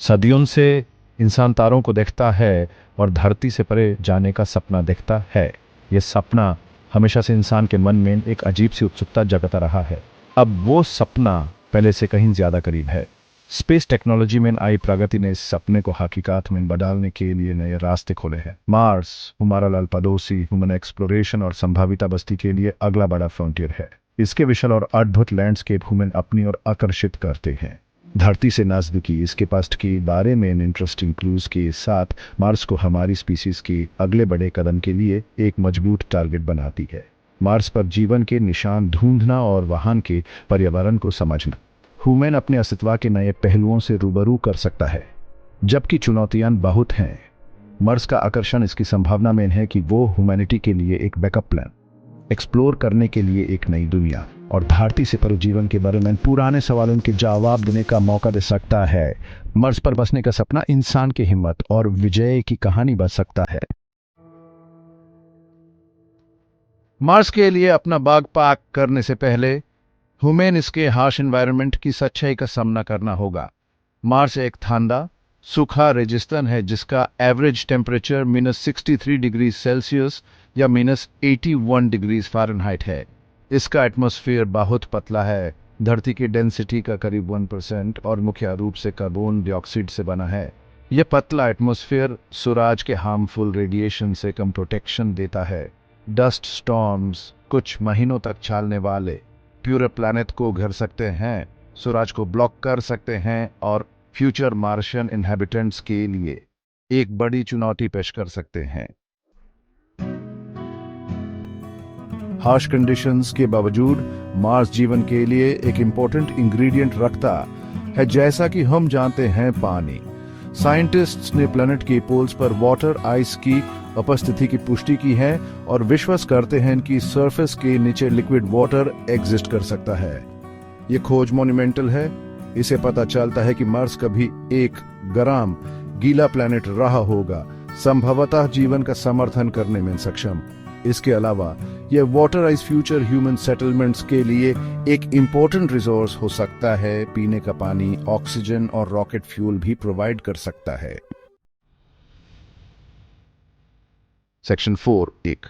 सदियों से इंसान तारों को देखता है और धरती से परे जाने का सपना देखता है। ये सपना हमेशा से इंसान के मन में एक अजीब सी उत्सुकता जगाता रहा है। अब वो सपना पहले से कहीं ज्यादा करीब है। स्पेस टेक्नोलॉजी में आई प्रगति ने इस सपने को हकीकत में बदलने के लिए नए रास्ते खोले हैं। मार्स हमारा लाल पड़ोसी ह्यूमन एक्सप्लोरेशन और संभावित बस्ती के लिए अगला बड़ा फ्रंटियर है। इसके विशाल और अद्भुत लैंडस्केप ह्यूमन अपनी ओर आकर्षित करते हैं। धरती से नजदीकी इसके पास्ट के बारे में इंटरेस्टिंग क्लूज के साथ मार्स को हमारी स्पीसीज के अगले बड़े कदम के लिए एक मजबूत टारगेट बनाती है। मार्स पर जीवन के निशान ढूंढना और वहां के पर्यावरण को समझना ह्यूमन अपने अस्तित्व के नए पहलुओं से रूबरू कर सकता है। जबकि चुनौतियां बहुत हैं, मार्स का आकर्षण इसकी संभावना में है कि वो ह्यूमैनिटी के लिए एक बैकअप प्लान, एक्सप्लोर करने के लिए एक नई दुनिया और धरती से पर जीवन के बारे में पुराने सवालों के जवाब देने का मौका दे सकता है। मार्स पर बसने का सपना इंसान की हिम्मत और विजय की कहानी बन सकता है। मार्स के लिए अपना बाग पाक करने से पहले ह्यूमन इसके हार्श एनवायरनमेंट की सच्चाई का सामना करना होगा। मार्स एक ठंडा सूखा रेगिस्तान है जिसका एवरेज टेम्परेचर -63 डिग्री सेल्सियस या -81 डिग्री फ़ारेनहाइट है। इसका एटमॉस्फेयर बहुत पतला है, धरती की डेंसिटी का करीब 1% और मुख्य रूप से कार्बन डाइऑक्साइड से बना है। यह पतला एटमॉस्फेयर सूरज के हार्मफुल रेडिएशन से कम प्रोटेक्शन देता है। डस्ट स्टॉर्म्स कुछ महीनों तक चलने वाले पूरे प्लैनेट को घेर सकते हैं, सूरज को ब्लॉक कर सकते हैं और फ्यूचर मार्शियन इनहैबिटेंट्स के लिए एक बड़ी चुनौती पेश कर सकते हैं। हार्श कंडीशंस के बावजूद मार्स जीवन के लिए एक इंपॉर्टेंट इंग्रेडिएंट रखता है, जैसा कि हम जानते हैं पानी। साइंटिस्ट्स ने प्लैनेट के पोल्स पर वाटर आइस की उपस्थिति की पुष्टि की है और विश्वास करते हैं कि सरफेस के नीचे लिक्विड वाटर एग्जिस्ट कर सकता है। ये खोज मोन्यूमेंटल है। इसे पता चलता है कि मार्स कभी एक गर्म गीला प्लैनेट रहा होगा, संभवतः जीवन का समर्थन करने में सक्षम। इसके अलावा यह water ice future human settlements के लिए एक इंपॉर्टेंट रिसोर्स हो सकता है। पीने का पानी, ऑक्सीजन और रॉकेट फ्यूल भी प्रोवाइड कर सकता है। सेक्शन 4 एक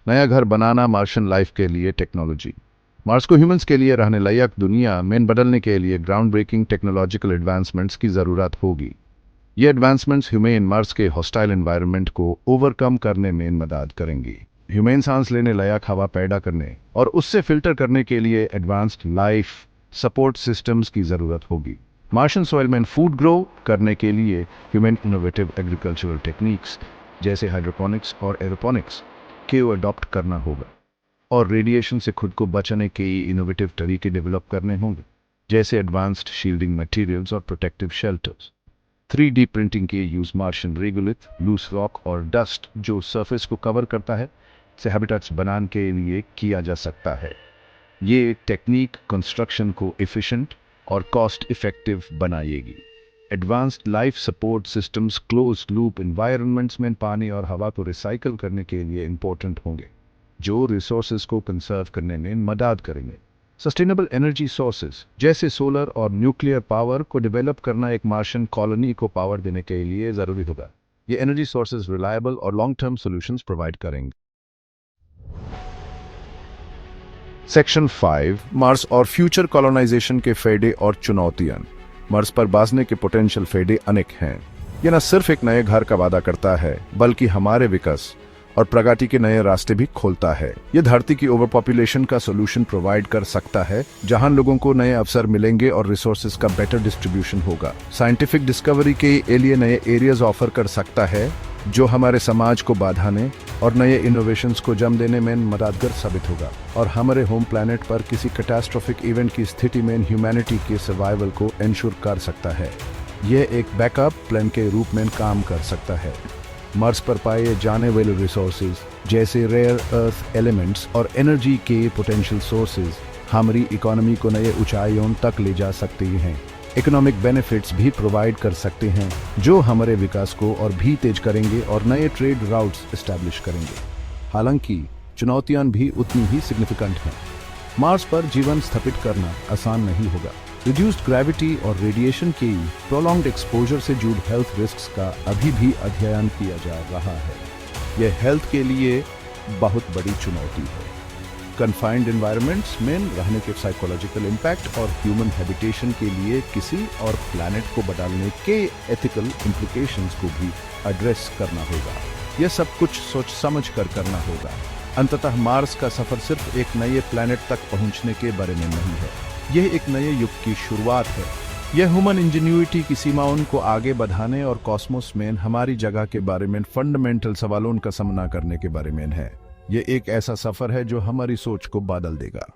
नया घर बनाना मार्शियन लाइफ के लिए टेक्नोलॉजी। मार्स को ह्यूमंस के लिए रहने लायक दुनिया में बदलने के लिए ग्राउंड ब्रेकिंग टेक्नोलॉजिकल एडवांसमेंट्स की जरूरत होगी। ये एडवांसमेंट्स ह्यूमन मार्स के हॉस्टाइल एनवायरनमेंट को ओवरकम करने में मदद करेंगी। ह्यूमन सांस लेने लायक हवा पैदा करने और उससे फिल्टर करने के लिए एडवांस्ड लाइफ सपोर्ट सिस्टम्स की जरूरत होगी। मार्शियन सॉइल में फूड ग्रो करने के लिए ह्यूमन इनोवेटिव एग्रीकल्चरल टेक्निक्स जैसे हाइड्रोपोनिक्स और एरोपोनिक्स को अडॉप्ट करना होगा और रेडिएशन से खुद को बचाने के इनोवेटिव तरीके डेवलप करने होंगे, जैसे एडवांस्ड शील्डिंग मटेरियल्स और प्रोटेक्टिव शेल्टर्स। 3D प्रिंटिंग के यूज मार्शियन रेगुलिथ, लूस रॉक और डस्ट जो सरफेस को कवर करता है से हैबिटेट्स बनाने के लिए किया जा सकता है। ये टेक्निक कंस्ट्रक्शन को एफिशिएंट और कॉस्ट इफेक्टिव बनाएगी। Advanced life support systems close loop environments में पानी और हवा को रिसाइकल करने के लिए इंपॉर्टेंट होंगे, जो रिसोर्सेज को कंजर्व करने में मदद करेंगे। सस्टेनेबल एनर्जी सोर्सेज जैसे सोलर और न्यूक्लियर पावर को डेवलप करना एक मार्शियन कॉलोनी को पावर देने के लिए जरूरी होगा। ये एनर्जी सोर्सेज रिलायबल और लॉन्ग टर्म सॉल्यूशंस प्रोवाइड करेंगे। सेक्शन 5 मार्स और फ्यूचर कॉलोनाइजेशन के फायदे और चुनौतियां। मार्स पर बसने के पोटेंशियल फायदे अनेक हैं। यह न सिर्फ एक नए घर का वादा करता है, बल्कि हमारे विकास और प्रगति के नए रास्ते भी खोलता है। यह धरती की ओवर पॉपुलेशन का सॉल्यूशन प्रोवाइड कर सकता है, जहां लोगों को नए अवसर मिलेंगे और रिसोर्सेज का बेटर डिस्ट्रीब्यूशन होगा। साइंटिफिक डिस्कवरी के लिए नए एरियाज ऑफर कर सकता है, जो हमारे समाज को बढ़ाने और नए इनोवेशंस को जन्म देने में मददगार साबित होगा और हमारे होम प्लैनेट पर किसी कैटास्ट्रोफिक इवेंट की स्थिति में ह्यूमैनिटी के सर्वाइवल को इंश्योर कर सकता है। यह एक बैकअप प्लान के रूप में काम कर सकता है। मार्स पर पाए जाने वाले रिसोर्सेज जैसे रेयर अर्थ एलिमेंट्स और एनर्जी के पोटेंशियल सोर्सेज हमारी इकोनॉमी को नए ऊंचाइयों तक ले जा सकते हैं। इकोनॉमिक बेनिफिट्स भी प्रोवाइड कर सकते हैं, जो हमारे विकास को और भी तेज करेंगे और नए ट्रेड राउट्स एस्टैब्लिश करेंगे। हालांकि चुनौतियां भी उतनी ही सिग्निफिकेंट हैं। मार्स पर जीवन स्थापित करना आसान नहीं होगा। रिड्यूस्ड ग्रेविटी और रेडिएशन की प्रोलॉन्ग्ड एक्सपोजर से जुड़े हेल्थ रिस्क्स का अभी भी अध्ययन किया जा रहा है। यह हेल्थ के लिए बहुत बड़ी चुनौती है। कन्फाइंड एनवायरनमेंट्स में रहने के साइकोलॉजिकल इम्पैक्ट और ह्यूमन हैबिटेशन के लिए किसी और प्लैनेट को बदलने के एथिकल इम्प्लिकेशंस को भी एड्रेस करना होगा। यह सब कुछ सोच समझ कर करना होगा। अंततः मार्स का सफर सिर्फ एक नए प्लैनेट तक पहुंचने के बारे में नहीं है, यह एक नए युग की शुरुआत है। यह ह्यूमन इंजेन्युइटी की सीमाओं को आगे बढ़ाने और कॉस्मोस में हमारी जगह के बारे में फंडामेंटल सवालों का सामना करने के बारे में है। यह एक ऐसा सफर है जो हमारी सोच को बदल देगा।